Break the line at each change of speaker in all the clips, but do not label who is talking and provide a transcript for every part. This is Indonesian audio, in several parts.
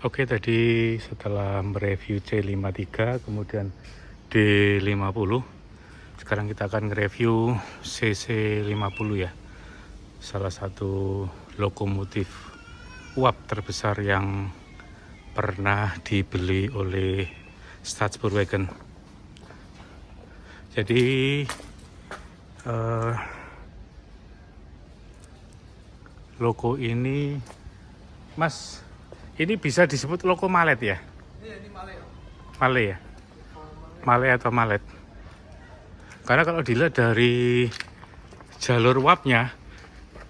Oke, tadi setelah mereview C53 kemudian D50, sekarang kita akan nge-review CC50 ya. Salah satu lokomotif uap terbesar yang pernah dibeli oleh Staatsbauwagen. Jadi loko ini, Mas, ini bisa disebut loko malet ya?
Iya, ini Male.
Male ya? Male atau malet? Karena kalau dilihat dari jalur uapnya,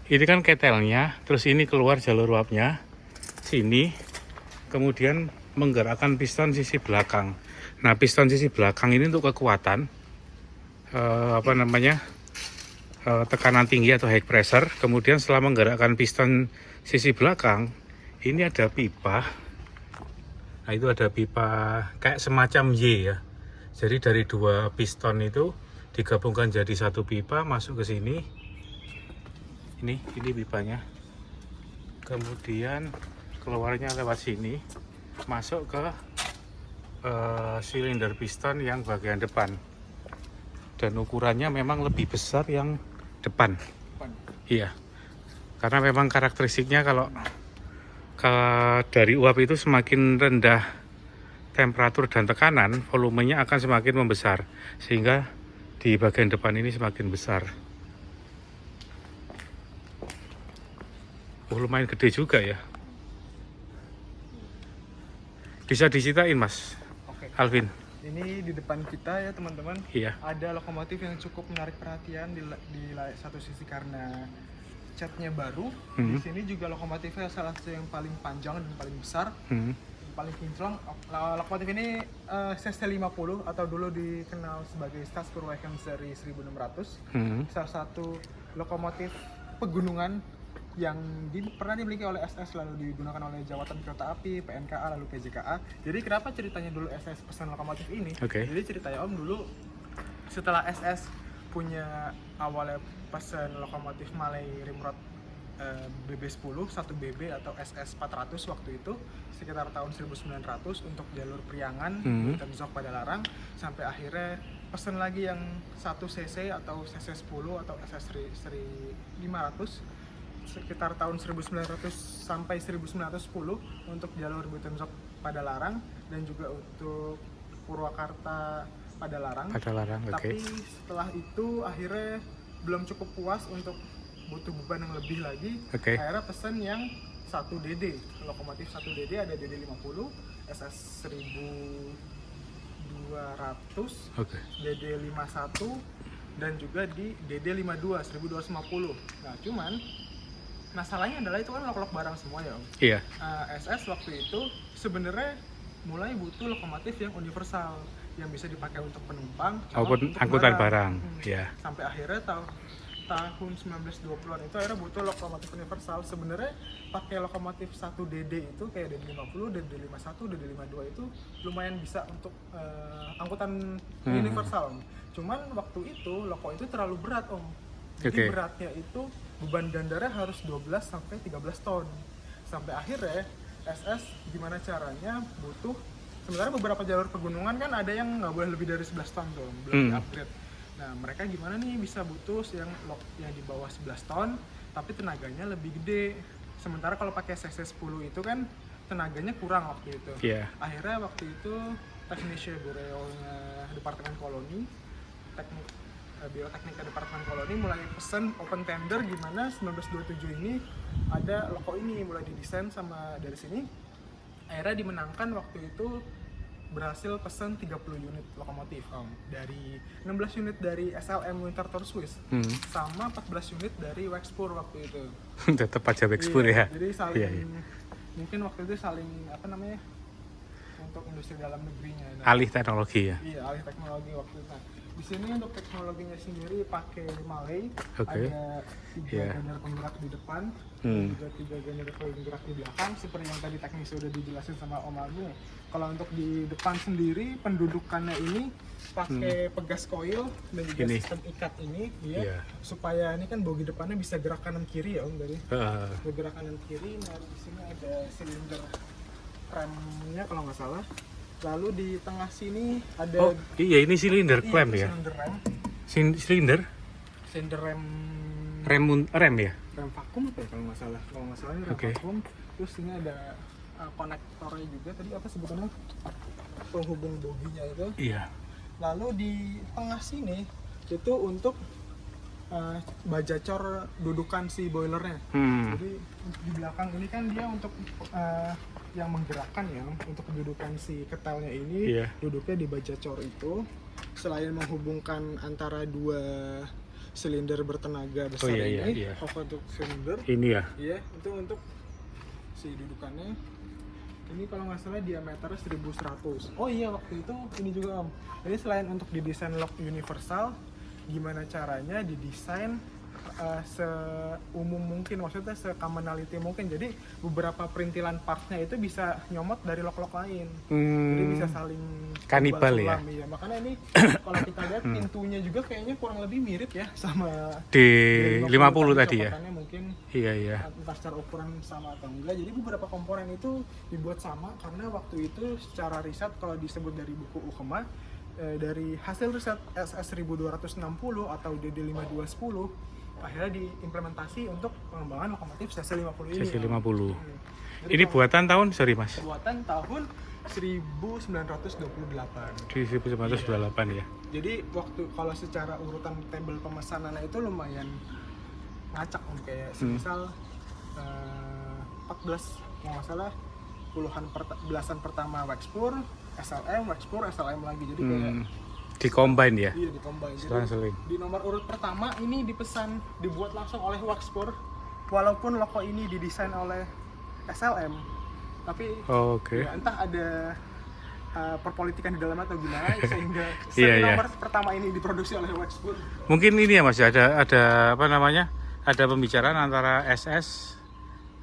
ini kan ketelnya, terus ini keluar jalur uapnya, sini, kemudian menggerakkan piston sisi belakang. Nah, piston sisi belakang ini untuk kekuatan, tekanan tinggi atau high pressure. Kemudian setelah menggerakkan piston sisi belakang, ini ada pipa. Nah, itu ada pipa kayak semacam Y ya. Jadi dari dua piston itu digabungkan jadi satu pipa, masuk ke sini. Ini pipanya. Kemudian keluarnya lewat sini, masuk ke silinder piston yang bagian depan. Dan ukurannya memang lebih besar yang depan. Iya. Karena memang karakteristiknya kalau dari uap itu semakin rendah temperatur dan tekanan, volumenya akan semakin membesar, sehingga di bagian depan ini semakin besar. Lumayan gede juga ya. Bisa diceritain, Mas
Oke.
Alvin?
Ini di depan kita ya teman-teman.
Iya.
Ada lokomotif yang cukup menarik perhatian di satu sisi karena catnya baru. Di sini juga lokomotifnya salah satu yang paling panjang dan paling besar, paling kinclong. Lokomotif ini CC50 atau dulu dikenal sebagai Staatsbauwagen seri 1600. Salah satu lokomotif pegunungan yang pernah dimiliki oleh SS, lalu digunakan oleh Jawatan Kereta Api, PNKA, lalu PJKA. Jadi kenapa ceritanya dulu SS pesan lokomotif ini?
Oke.
Jadi ceritanya Om, dulu setelah SS punya awalnya pesan lokomotif Malay Rimrod BB10 1BB atau SS 400 waktu itu sekitar tahun 1900 untuk jalur Priangan, Buitenzorg Padalarang, sampai akhirnya pesan lagi yang 1 cc atau CC10 atau SS 500 sekitar tahun 1900 sampai 1910 untuk jalur Buitenzorg Padalarang dan juga untuk Purwakarta Padalarang.
Oke.
Tapi setelah itu akhirnya belum cukup puas untuk butuh beban yang lebih lagi.
Oke.
Akhirnya pesan yang 1DD, lokomotif 1DD, ada DD50, SS 1200,
Oke.
DD51 dan juga di DD52 1250. Nah, cuman masalahnya adalah itu kan lok-lok barang semua ya Om.
Iya.
SS waktu itu sebenarnya mulai butuh lokomotif yang universal, yang bisa dipakai untuk penumpang
Maupun
untuk
angkutan barang. Iya.
Sampai akhirnya tahun 1920-an itu akhirnya butuh lokomotif universal. Sebenarnya pakai lokomotif 1DD itu kayak DD50, DD51, DD52 itu lumayan bisa untuk angkutan universal. Cuman waktu itu loko itu terlalu berat Om. Jadi beratnya itu beban gandarnya harus 12 sampai 13 ton. Sampai akhirnya SS gimana caranya butuh, sebenarnya beberapa jalur pegunungan kan ada yang nggak boleh lebih dari 11 ton tuh, belum di-upgrade. Nah, mereka gimana nih bisa butuh yang di bawah 11 ton tapi tenaganya lebih gede. Sementara kalau pakai CC10 itu kan tenaganya kurang waktu itu.
Yeah.
Akhirnya waktu itu teknisi Bureonya Departemen Koloni, Bioteknika Departemen Koloni mulai pesen open tender gimana 1927 ini ada loko ini mulai didesain sama dari sini. Akhirnya dimenangkan waktu itu, berhasil pesen 30 unit lokomotif Om. Dari 16 unit dari SLM Winterthur Swiss sama 14 unit dari Wexpur waktu itu.
Tetap aja Wexpur ya.
Jadi saling mungkin waktu itu saling untuk industri dalam negerinya. Nah,
alih teknologi ya.
Iya, alih teknologi waktu itu. Nah, di sini untuk teknologinya sendiri pakai Malay.
Oke.
Ada 3 gander penggerak di depan, dan juga 3 gander penggerak di belakang. Seperti yang tadi teknis sudah dijelasin sama Om Agung. Kalau untuk di depan sendiri pendudukannya ini pakai pegas koil dan juga sistem ikat ini, supaya ini kan bogi depannya bisa gerak kanan kiri ya Om dari. Gerak kanan kiri. Nah di sini ada silinder remnya kalau nggak salah. Lalu di tengah sini ada
Oh iya, ini silinder clamp ya.
silinder rem.
Silinder
Silinder
rem ya.
rem vakum apa ya kalau nggak salah. Kalau nggak salah ini rem
Oke.
vakum. Terus ini ada konektornya juga. Tadi apa sebutannya? Penghubung boginya itu.
Iya.
Lalu di tengah sini itu untuk bajacor dudukan si boilernya. Jadi di belakang ini kan dia untuk yang menggerakkan ya, untuk kedudukan si ketelnya ini.
Iya.
Duduknya di bajacor itu. Selain menghubungkan antara dua silinder bertenaga besar
iya.
overhead silinder.
Ini ya.
Iya, itu untuk si dudukannya. Ini kalau nggak salah diameternya 1100. Oh iya, waktu itu ini juga Om. Jadi selain untuk didesain lock universal, gimana caranya didesain seumum mungkin, maksudnya se-commonality mungkin. Jadi beberapa perintilan partnya itu bisa nyomot dari lock-lock lain. Jadi bisa saling
Kanibal ya?
sulam, iya. Makanya ini kalau kita lihat pintunya juga kayaknya kurang lebih mirip ya sama
Di 50 tadi ya.
copotannya mungkin
Iya.
entah secara ukuran sama atau enggak. Jadi beberapa komponen itu dibuat sama karena waktu itu secara riset, kalau disebut dari buku UKMA, dari hasil riset SS 1260 atau DD 5210 akhirnya diimplementasi untuk pengembangan lokomotif CC50 ini.
CC50.
Jadi
Ini
kalau
buatan tahun, sorry Mas.
buatan tahun 1928.
Di 1928 ya.
Jadi waktu kalau secara urutan tabel pemesanannya itu lumayan ngacak Om, kayak semisal 14 kalau nggak salah belasan pertama Wexpur, SLM lagi, jadi kayak
Di combine ya.
iya di combine.
Selang-seling.
Di nomor urut pertama ini dipesan dibuat langsung oleh Wexpur, walaupun loko ini didesain oleh SLM, tapi
Oke.
ya, entah ada perpolitikan di dalamnya atau gimana sehingga
Iya, iya.
nomor pertama ini diproduksi oleh Wexpur.
Mungkin ini ya Mas, ada apa namanya? Ada pembicaraan antara SS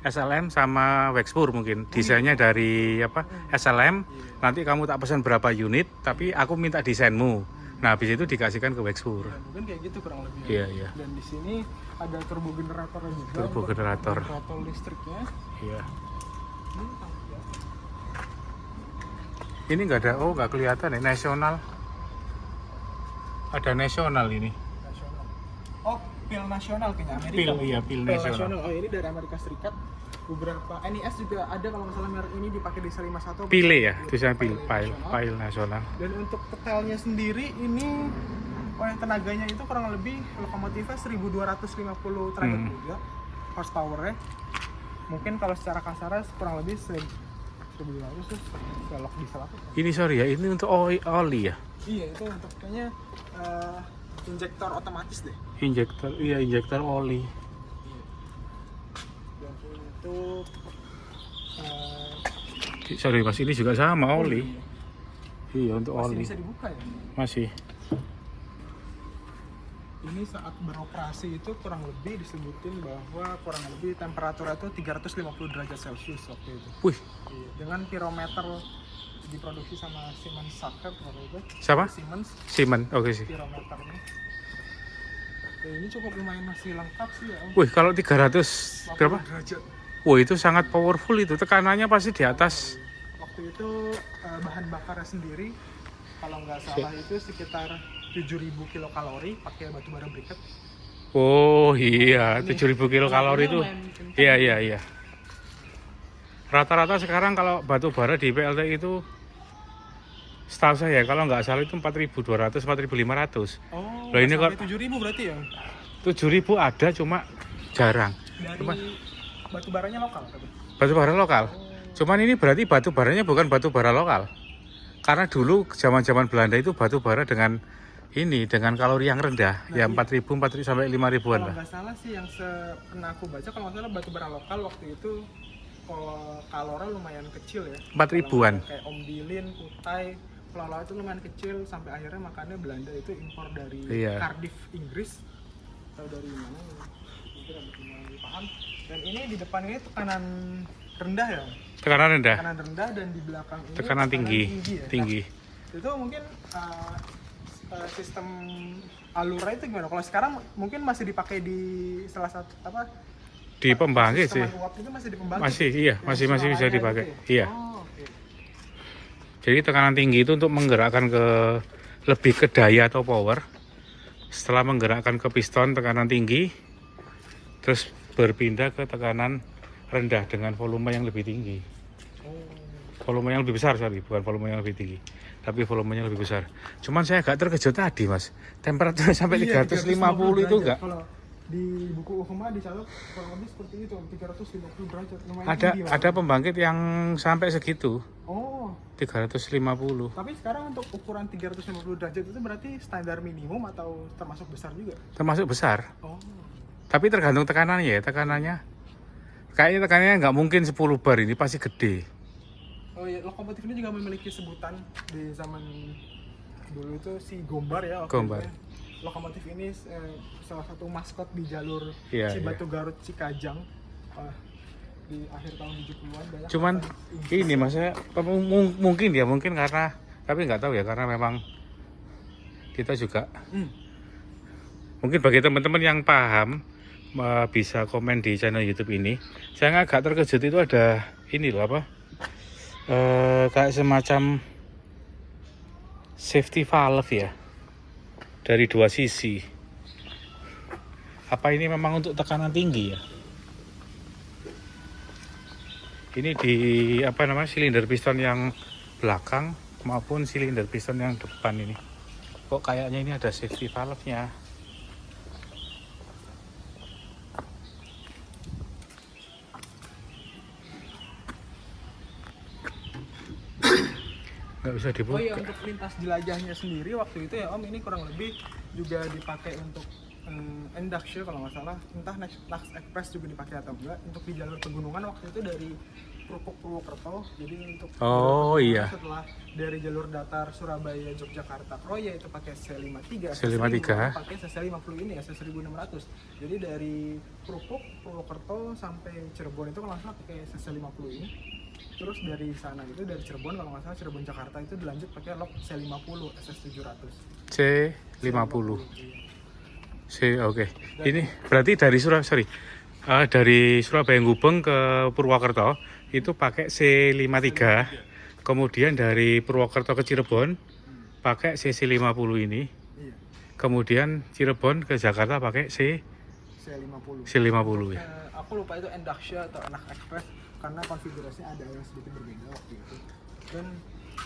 SLM sama Wexpur mungkin. Desainnya dari apa? SLM. Nanti kamu tak pesan berapa unit, tapi aku minta desainmu. Nah, habis itu dikasihkan ke Wexpur.
Ya, mungkin kayak gitu kurang lebih.
Iya.
Dan di sini ada turbo generatornya juga.
Turbo
untuk
generator.
generator listriknya.
Iya.
Ini tangki ya.
Ini nggak ada, oh nggak kelihatan ya, nasional. Ada nasional ini.
Nasional. Oh, pil nasional kayaknya Amerika.
Pil, iya, pil nasional.
Oh, ini dari Amerika Serikat. Beberapa NIS juga ada kalau nggak salah merek ini dipakai di C51.
Pile ya, tulisannya pil,
nasional.
pile nasional.
Dan untuk ketelnya sendiri ini tenaganya itu kurang lebih lokomotifnya 1250 tenaga kuda horsepower-nya. Mungkin kalau secara kasarnya kurang lebih 1200 tuh velg diesel apa?
Ini sorry ya, ini untuk oli ya.
Iya, itu untuk kayaknya injektor otomatis deh.
Injektor, iya injektor oli.
Dan untuk
Sorry Mas, ini juga sama oli. Iya untuk
masih
oli.
bisa dibuka ya?
Masih.
Ini saat beroperasi itu kurang lebih disebutin bahwa kurang lebih temperaturnya itu 350 derajat Celcius waktu itu.
Wih,
Iya, dengan pirometer diproduksi sama Siemens Sacher waktu itu.
siapa?
Siemens
Siemens, oke sih.
pirometernya. Ya, ini cukup lumayan masih lengkap sih ya Om.
Wih, kalau 300 berapa?
50 derajat.
Wah, itu sangat powerful itu. Tekanannya pasti di atas.
Waktu itu bahan bakarnya sendiri kalau nggak salah itu sekitar 7.000 kilokalori pakai batu bara briket.
Oh iya, 7.000 kilokalori itu.
lumayan kencang.
Iya. Rata-rata sekarang kalau batu bara di PLT itu, setahu saya kalau nggak salah itu 4.200, 4.500.
Oh,
Lah, ini
sampai
kok-
7.000 berarti ya?
7.000 ada, cuma jarang.
Dari
Cuma
batu baranya lokal tapi.
batu bara lokal. Cuman ini berarti batu baranya bukan batu bara lokal. Karena dulu zaman-zaman Belanda itu batu bara dengan kalori yang rendah, ya 4.000, 4.000 sampai 5.000-an
Kalau
lah.
nggak salah sih yang pernah aku baca kalau nggak salah batu bara lokal waktu itu kalornya lumayan kecil ya.
4.000-an.
Kayak ombilin, kutai, pelala itu lumayan kecil sampai akhirnya makanya Belanda itu impor dari
Iya.
Cardiff, Inggris atau dari mana mungkin ada lumayan paham. Dan ini di depan ini tekanan rendah ya,
Tekanan rendah,
tekanan rendah, dan di belakang ini
tekanan tinggi,
ya.
tinggi.
Nah, itu mungkin sistem alurnya itu gimana? Kalau sekarang mungkin masih dipakai di salah satu
Di pembangkit sih.
Sisteman uap itu masih di pembangkit.
Masih, iya,
Yang
masih bisa
suaranya
dipakai.
gitu ya?
Iya.
Oh, oke.
Jadi tekanan tinggi itu untuk menggerakkan ke lebih ke daya atau power. Setelah menggerakkan ke piston tekanan tinggi, terus berpindah ke tekanan rendah dengan volume yang lebih tinggi. Volume yang lebih besar, sorry, bukan volume yang lebih tinggi, tapi volumenya lebih besar. Cuman saya agak terkejut tadi, Mas. Temperaturnya sampai 350 itu enggak?
Kalau di buku UHMA dicatat kurang lebih seperti itu, 350 derajat. Lumayan
Ada
tinggi,
ada pembangkit yang sampai segitu,
Oh,
350.
tapi sekarang untuk ukuran 350 derajat itu berarti standar minimum atau termasuk besar juga?
Termasuk besar.
Oh.
Tapi tergantung tekanannya ya, tekanannya. Kayaknya tekanannya nggak mungkin 10 bar, ini pasti gede.
Oh iya, lokomotif ini juga memiliki sebutan di zaman dulu itu si Gombar ya.
Gombar.
Lokomotif ini salah satu maskot di jalur
Iya,
Cibatu Garut Cikajang di akhir tahun 70-an banyak.
Cuman ini Mas, mungkin karena, tapi nggak tahu ya, karena memang kita juga mungkin bagi teman-teman yang paham bisa komen di channel YouTube ini. Saya agak terkejut itu ada ini loh apa? Kayak semacam safety valve ya, dari dua sisi. Apa ini memang untuk tekanan tinggi ya? Ini di apa namanya, silinder piston yang belakang maupun silinder piston yang depan ini. Kok kayaknya ini ada safety valve-nya? Nggak bisa dibuka.
Oh iya, untuk lintas jelajahnya sendiri waktu itu ya Om, ini kurang lebih juga dipakai untuk induction kalau nggak salah, entah Nax Express juga dipakai atau enggak. Untuk di jalur pegunungan waktu itu dari Krupuk Purwokerto, jadi untuk
Iya.
setelah dari jalur datar Surabaya Yogyakarta Kroya itu pakai C53,
C53.
pakai CC50 ini ya, C1600. Jadi dari Krupuk Purwokerto sampai Cirebon itu kalau nggak salah pakai CC50 ini. Terus dari sana itu, dari Cirebon kalau nggak salah, Cirebon Jakarta itu dilanjut pakai lok C50 SS700.
C50. Oke. Ini berarti dari dari Surabaya Gubeng ke Purwokerto itu pakai C53. Kemudian dari Purwokerto ke Cirebon pakai CC50 ini.
Iya.
Kemudian Cirebon ke Jakarta pakai C50 ya.
Aku lupa itu Endaxia atau Enak Express karena konfigurasinya ada yang sedikit berbeda waktu itu. Dan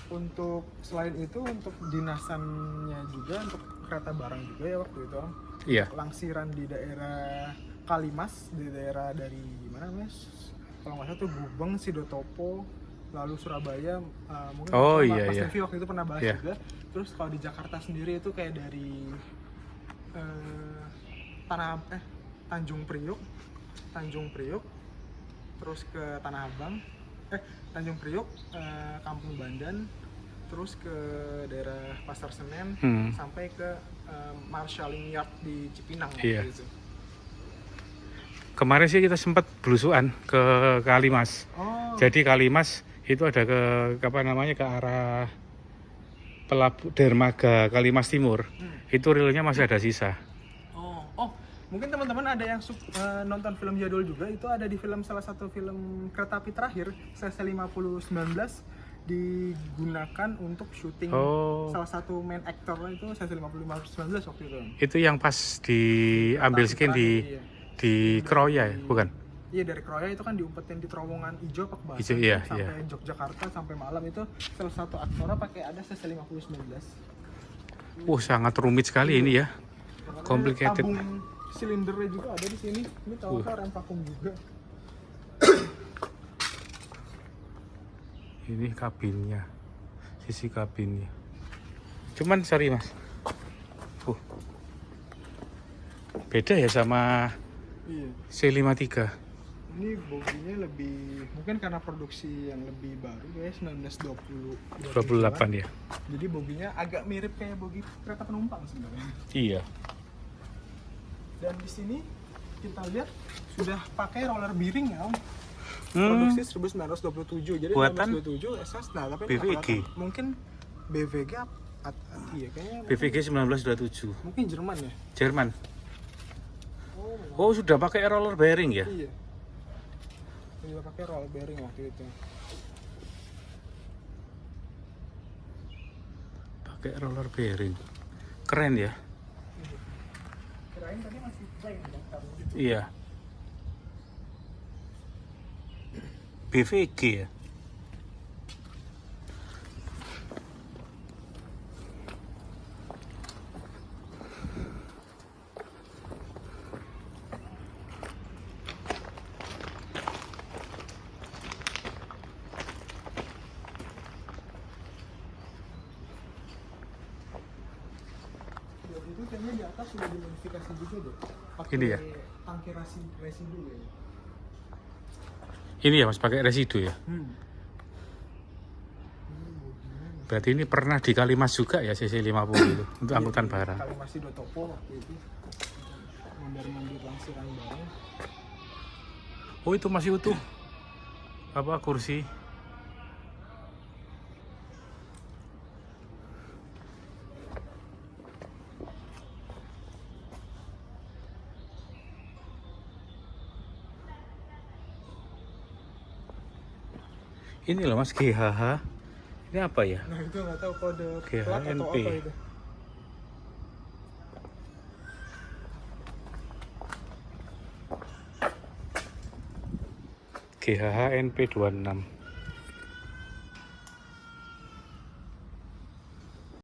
untuk selain itu, untuk dinasannya juga, untuk kereta barang juga ya waktu itu Om.
Iya.
Langsiran di daerah Kalimas, di daerah dari mana Mas? Kalau nggak salah tuh Gubeng, Sidotopo, lalu Surabaya, mungkin Mas Devi waktu itu pernah bahas juga. Terus kalau di Jakarta sendiri itu kayak dari Tanjung Priok, terus ke Tanah Abang, Tanjung Priok, Kampung Bandan, terus ke daerah Pasar Senen, sampai ke Marshalling Yard di Cipinang
Iya.
gitu.
Kemarin sih kita sempat belusuan ke Kalimas.
Oh.
Jadi Kalimas itu ada ke apa namanya, ke arah Dermaga Kalimas Timur. Itu realnya masih ada sisa.
Oh, mungkin teman-teman ada yang nonton film jadul juga, itu ada di salah satu film kereta api terakhir, CC5019 digunakan untuk syuting salah satu main aktornya itu CC5019 waktu itu.
Itu yang pas diambil skin di Kroya ya, bukan?
Iya, dari Kroya itu kan diumpetin di terowongan Ijo apa Kebasan, sampai Yogyakarta sampai malam itu salah satu aktornya pakai ada CC5019. Sangat
rumit sekali ini ya. Complicated.
Tabung silindernya juga ada di sini. Ini tahu rem vakum juga.
Ini kabinnya, sisi kabinnya. Cuman sorry Mas, beda ya sama C53.
Ini boginya lebih, mungkin karena produksi yang lebih baru ya, 1928
ya.
Jadi boginya agak mirip kayak bogi kereta penumpang sebenarnya.
Iya.
Dan di sini kita lihat sudah pakai roller bearing ya Om. Produksi 1927, jadi
buatan
1927 SS, nah tapi
BVG.
Mungkin BVG iya kayaknya.
BVG 1927.
Mungkin Jerman ya.
Jerman. Sudah pakai roller bearing ya?
Iya. Sudah pakai roller bearing waktu itu.
pakai roller bearing. Keren ya.
Kirain tadi masih plain kan?
Iya. BVG ya.
Itu kayaknya di atas sudah dimodifikasi juga deh. Pakai
Ini ya?
tangki residu ya.
Ini ya Mas, pakai residu ya. Berarti ini pernah di Kalimas juga ya CC50 itu untuk angkutan barang.
Kali masih do topo waktu itu. Mondar-mandir langsiran barang.
Oh, itu masih utuh. Apa kursi? Ini loh Mas, GHH. Ini apa ya?
Nah itu nggak tahu kode
GHNP.
plat atau apa itu.
GHH NP26.